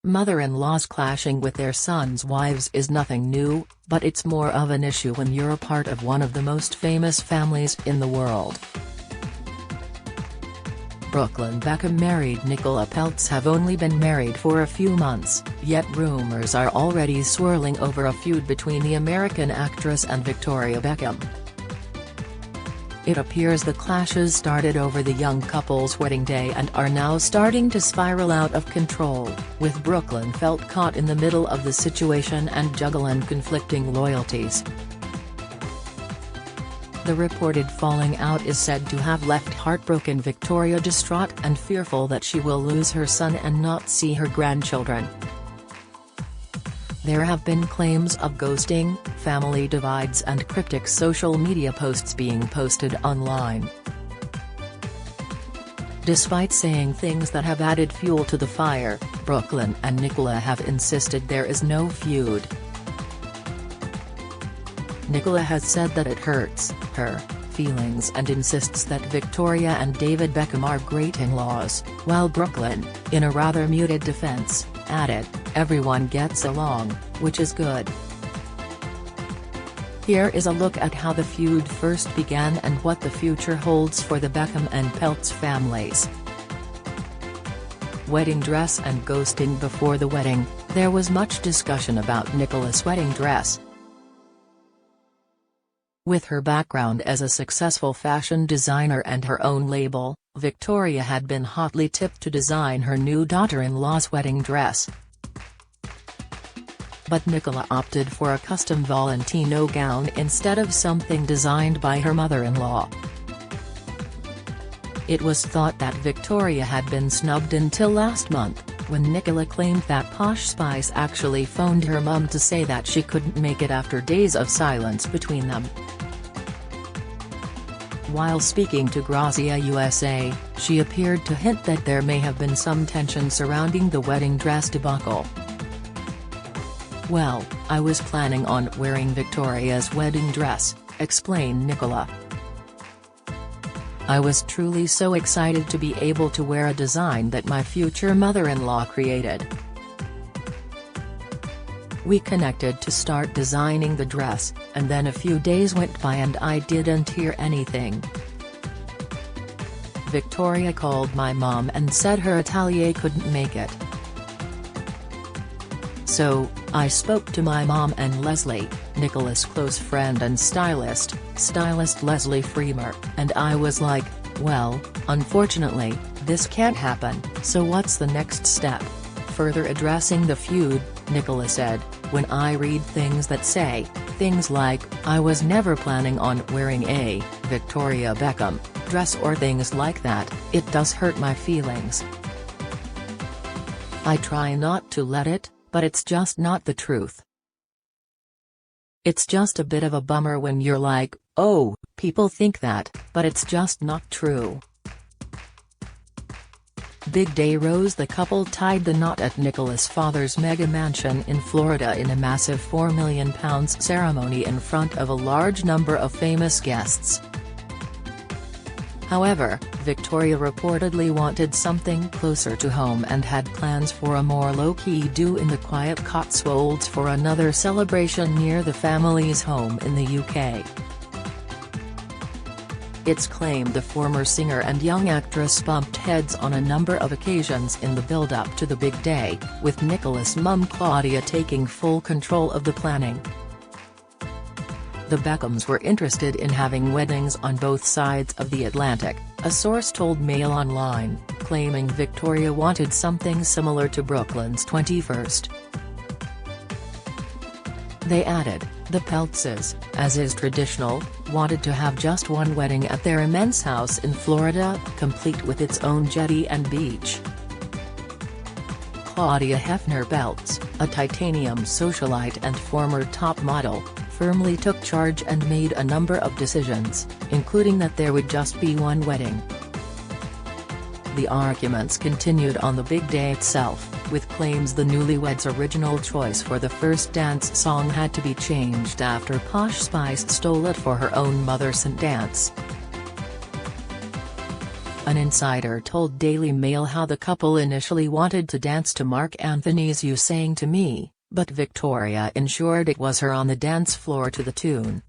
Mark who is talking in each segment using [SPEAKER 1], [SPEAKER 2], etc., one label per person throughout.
[SPEAKER 1] Mother-in-laws clashing with their sons' wives is nothing new, but it's more of an issue when you're a part of one of the most famous families in the world. Brooklyn Beckham married Nicola Peltz have only been married for a few months, yet rumors are already swirling over a feud between the American actress and Victoria Beckham. It appears the clashes started over the young couple's wedding day and are now starting to spiral out of control, with Brooklyn felt caught in the middle of the situation and juggling conflicting loyalties. The reported falling out is said to have left heartbroken Victoria distraught and fearful that she will lose her son and not see her grandchildren. There have been claims of ghosting, family divides and cryptic social media posts being posted online. Despite saying things that have added fuel to the fire, Brooklyn and Nicola have insisted there is no feud. Nicola has said that it hurts her feelings and insists that Victoria and David Beckham are great in-laws, while Brooklyn, in a rather muted defense, added, "Everyone gets along, which is good." Here is a look at how the feud first began and what the future holds for the Beckham and Peltz families. Wedding dress and ghosting. Before the wedding, there was much discussion about Nicola's wedding dress. With her background as a successful fashion designer and her own label, Victoria had been hotly tipped to design her new daughter-in-law's wedding dress. But Nicola opted for a custom Valentino gown instead of something designed by her mother-in-law. It was thought that Victoria had been snubbed until last month, when Nicola claimed that Posh Spice actually phoned her mum to say that she couldn't make it after days of silence between them. While speaking to Grazia USA, she appeared to hint that there may have been some tension surrounding the wedding dress debacle. "Well, I was planning on wearing Victoria's wedding dress," explained Nicola. "I was truly so excited to be able to wear a design that my future mother-in-law created. We connected to start designing the dress, and then a few days went by and I didn't hear anything. Victoria called my mom and said her atelier couldn't make it. So, I spoke to my mom and Leslie, Nicola's close friend and stylist Leslie Freemer, and I was like, well, unfortunately, this can't happen, so what's the next step?" Further addressing the feud, Nicola said, "When I read things that say things like, 'I was never planning on wearing a Victoria Beckham dress' or things like that, it does hurt my feelings. I try not to let it, but it's just not the truth. It's just a bit of a bummer when you're like, oh, people think that, but it's just not true." Big day rose. The couple tied the knot at Nicola's father's mega mansion in Florida in a massive £4 million ceremony in front of a large number of famous guests. However, Victoria reportedly wanted something closer to home and had plans for a more low-key do in the quiet Cotswolds for another celebration near the family's home in the UK. It's claimed the former singer and young actress bumped heads on a number of occasions in the build-up to the big day, with Nicola's mum Claudia taking full control of the planning. The Beckhams were interested in having weddings on both sides of the Atlantic, a source told Mail Online, claiming Victoria wanted something similar to Brooklyn's 21st. They added, the Peltzes, as is traditional, wanted to have just one wedding at their immense house in Florida, complete with its own jetty and beach. Claudia Hefner Peltz, a titanium socialite and former top model, firmly took charge and made a number of decisions, including that there would just be one wedding. The arguments continued on the big day itself, with claims the newlyweds' original choice for the first dance song had to be changed after Posh Spice stole it for her own mother's dance. An insider told Daily Mail how the couple initially wanted to dance to Marc Anthony's "You Sang to Me," but Victoria ensured it was her on the dance floor to the tune.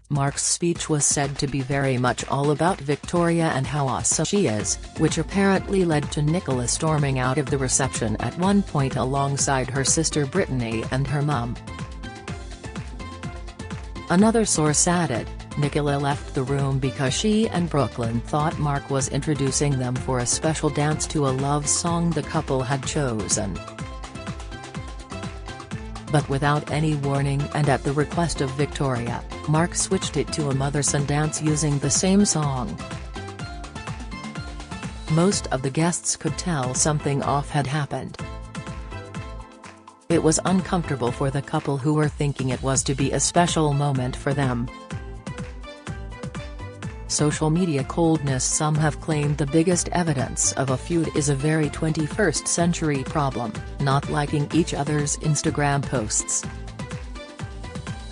[SPEAKER 1] Marc's speech was said to be very much all about Victoria and how awesome she is, which apparently led to Nicola storming out of the reception at one point alongside her sister Brittany and her mum. Another source added, Nicola left the room because she and Brooklyn thought Marc was introducing them for a special dance to a love song the couple had chosen. But without any warning and at the request of Victoria, Marc switched it to a mother-son dance using the same song. Most of the guests could tell something off had happened. It was uncomfortable for the couple who were thinking it was to be a special moment for them. Social media coldness. Some have claimed the biggest evidence of a feud is a very 21st century problem, not liking each other's Instagram posts.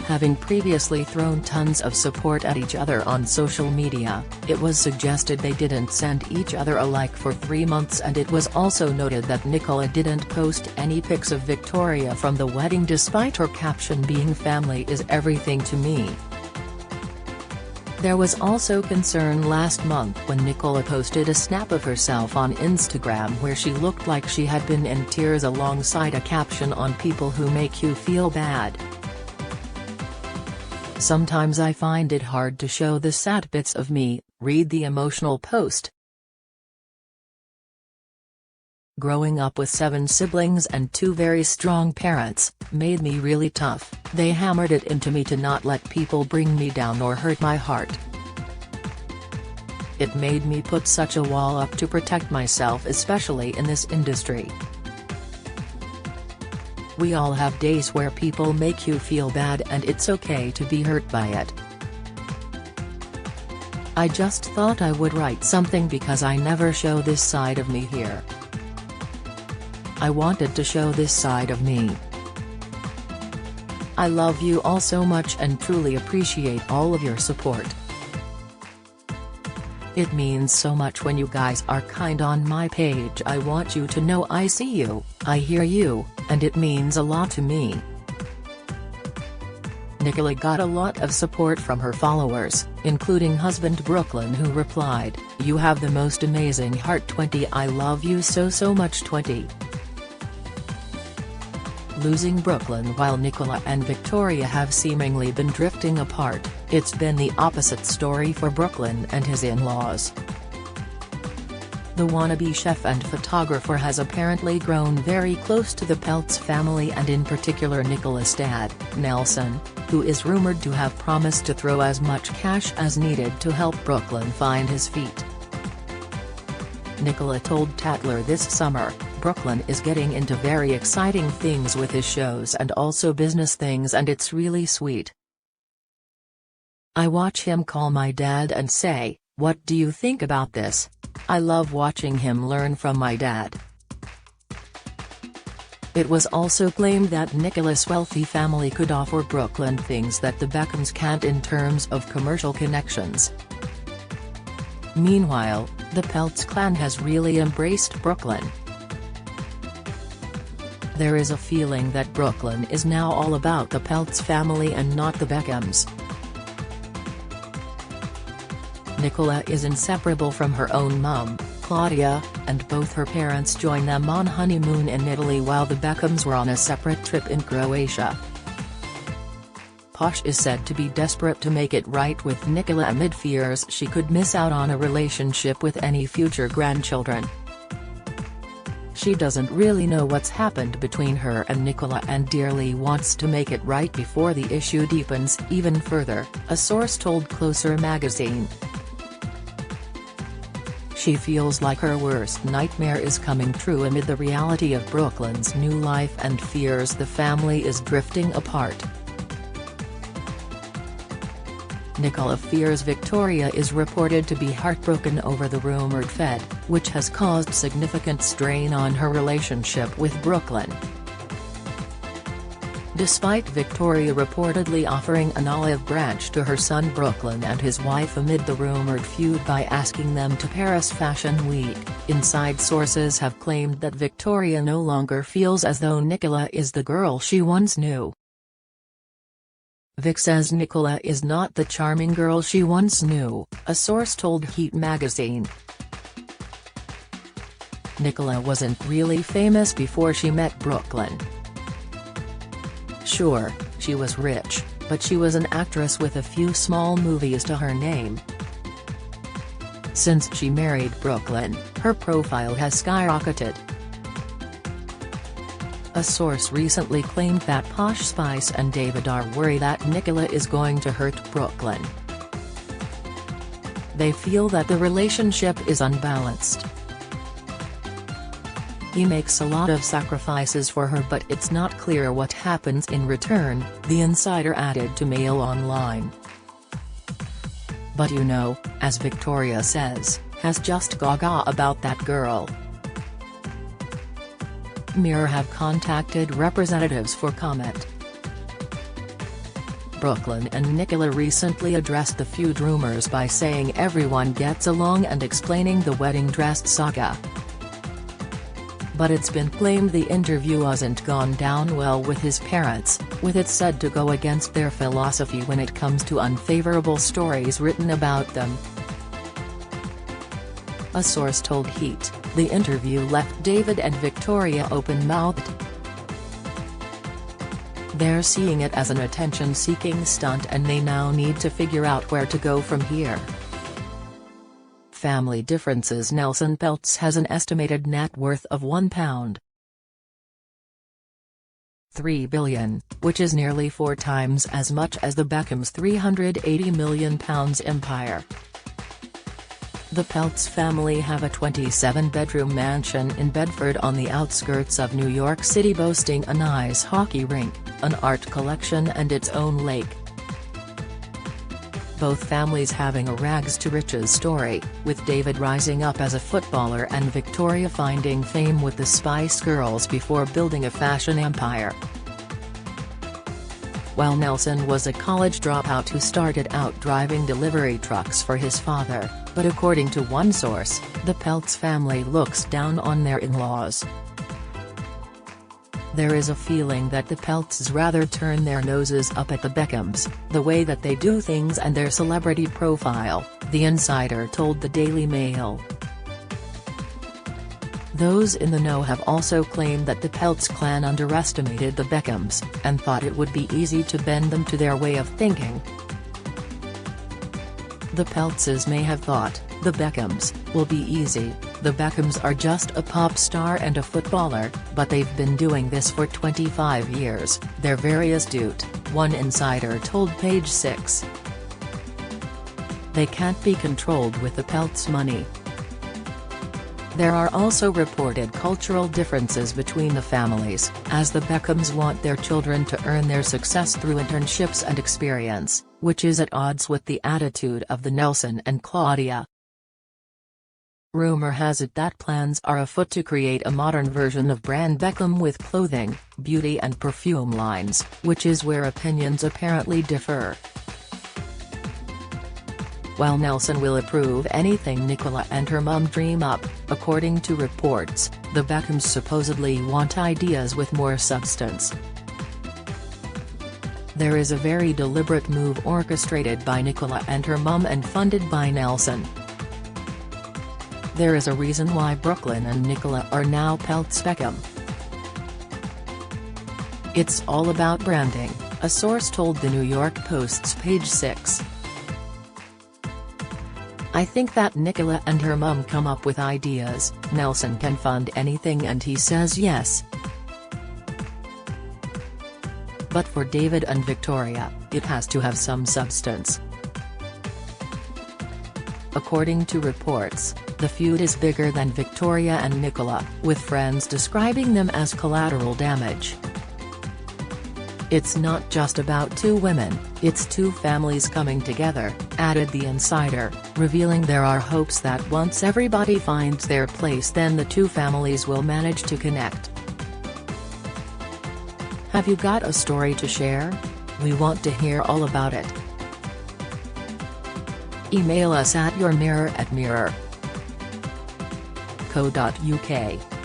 [SPEAKER 1] Having previously thrown tons of support at each other on social media, it was suggested they didn't send each other a like for 3 months, and it was also noted that Nicola didn't post any pics of Victoria from the wedding despite her caption being "Family is everything to me." There was also concern last month when Nicola posted a snap of herself on Instagram where she looked like she had been in tears alongside a caption on "People who make you feel bad." "Sometimes I find it hard to show the sad bits of me," read the emotional post. "Growing up with 7 siblings and 2 very strong parents, made me really tough. They hammered it into me to not let people bring me down or hurt my heart. It made me put such a wall up to protect myself, especially in this industry. We all have days where people make you feel bad and it's okay to be hurt by it. I just thought I would write something because I never show this side of me here. I wanted to show this side of me. I love you all so much and truly appreciate all of your support. It means so much when you guys are kind on my page. I want you to know I see you, I hear you, and it means a lot to me." Nicola got a lot of support from her followers, including husband Brooklyn, who replied, "You have the most amazing heart 20. I love you so much 20. Losing Brooklyn. While Nicola and Victoria have seemingly been drifting apart, it's been the opposite story for Brooklyn and his in-laws. The wannabe chef and photographer has apparently grown very close to the Peltz family, and in particular Nicola's dad, Nelson, who is rumored to have promised to throw as much cash as needed to help Brooklyn find his feet. Nicola told Tatler this summer, "Brooklyn is getting into very exciting things with his shows and also business things, and it's really sweet. I watch him call my dad and say, 'What do you think about this?' I love watching him learn from my dad." It was also claimed that Nicola's wealthy family could offer Brooklyn things that the Beckhams can't in terms of commercial connections. Meanwhile, the Peltz clan has really embraced Brooklyn. There is a feeling that Brooklyn is now all about the Peltz family and not the Beckhams. Nicola is inseparable from her own mum, Claudia, and both her parents join them on honeymoon in Italy while the Beckhams were on a separate trip in Croatia. Posh is said to be desperate to make it right with Nicola amid fears she could miss out on a relationship with any future grandchildren. She doesn't really know what's happened between her and Nicola and dearly wants to make it right before the issue deepens even further, a source told Closer magazine. She feels like her worst nightmare is coming true amid the reality of Brooklyn's new life and fears the family is drifting apart. Nicola fears Victoria is reported to be heartbroken over the rumored feud, which has caused significant strain on her relationship with Brooklyn. despite Victoria reportedly offering an olive branch to her son Brooklyn and his wife amid the rumored feud by asking them to Paris Fashion Week. Inside sources have claimed that Victoria no longer feels as though Nicola is the girl she once knew. Vic says Nicola is not the charming girl she once knew, a source told Heat magazine. Nicola wasn't really famous before she met Brooklyn. Sure, she was rich, but she was an actress with a few small movies to her name. Since she married Brooklyn, her profile has skyrocketed. A source recently claimed that Posh Spice and David are worried that Nicola is going to hurt Brooklyn. They feel that the relationship is unbalanced. He makes a lot of sacrifices for her, but it's not clear what happens in return, the insider added to Mail Online. But you know, as Victoria says, has just gaga about that girl. Mirror have contacted representatives for comment. Brooklyn and Nicola recently addressed the feud rumors by saying everyone gets along and explaining the wedding dress saga. But it's been claimed the interview hasn't gone down well with his parents, with it said to go against their philosophy when it comes to unfavorable stories written about them. A source told Heat, the interview left David and Victoria open-mouthed. They're seeing it as an attention-seeking stunt and they now need to figure out where to go from here. Family differences. Nicola Peltz has an estimated net worth of £1.3 billion, which is nearly 4 times as much as the Beckhams' £380 million empire. The Peltz family have a 27-bedroom mansion in Bedford on the outskirts of New York City, boasting an ice hockey rink, an art collection and its own lake. Both families having a rags-to-riches story, with David rising up as a footballer and Victoria finding fame with the Spice Girls before building a fashion empire. While Nelson was a college dropout who started out driving delivery trucks for his father, but according to one source, the Peltz family looks down on their in-laws. There is a feeling that the Peltzes rather turn their noses up at the Beckhams, the way that they do things and their celebrity profile, the insider told the Daily Mail. Those in the know have also claimed that the Peltz clan underestimated the Beckhams, and thought it would be easy to bend them to their way of thinking. The Peltzes may have thought, the Beckhams, will be easy, the Beckhams are just a pop star and a footballer, but they've been doing this for 25 years, they're very astute, one insider told Page 6. They can't be controlled with the Peltz money. There are also reported cultural differences between the families, as the Beckhams want their children to earn their success through internships and experience, which is at odds with the attitude of the Nelson and Claudia. Rumor has it that plans are afoot to create a modern version of brand Beckham with clothing, beauty and perfume lines, which is where opinions apparently differ. While Nelson will approve anything Nicola and her mum dream up, according to reports, the Beckhams supposedly want ideas with more substance. There is a very deliberate move orchestrated by Nicola and her mum and funded by Nelson. There is a reason why Brooklyn and Nicola are now Peltz Beckham. It's all about branding, a source told the New York Post's Page 6. I think that Nicola and her mum come up with ideas, Nelson can fund anything and he says yes. But for David and Victoria, it has to have some substance. According to reports, the feud is bigger than Victoria and Nicola, with friends describing them as collateral damage. It's not just about two women, it's two families coming together, added the insider, revealing there are hopes that once everybody finds their place then the two families will manage to connect. Have you got a story to share? We want to hear all about it. Email us at yourmirror@mirror.co.uk.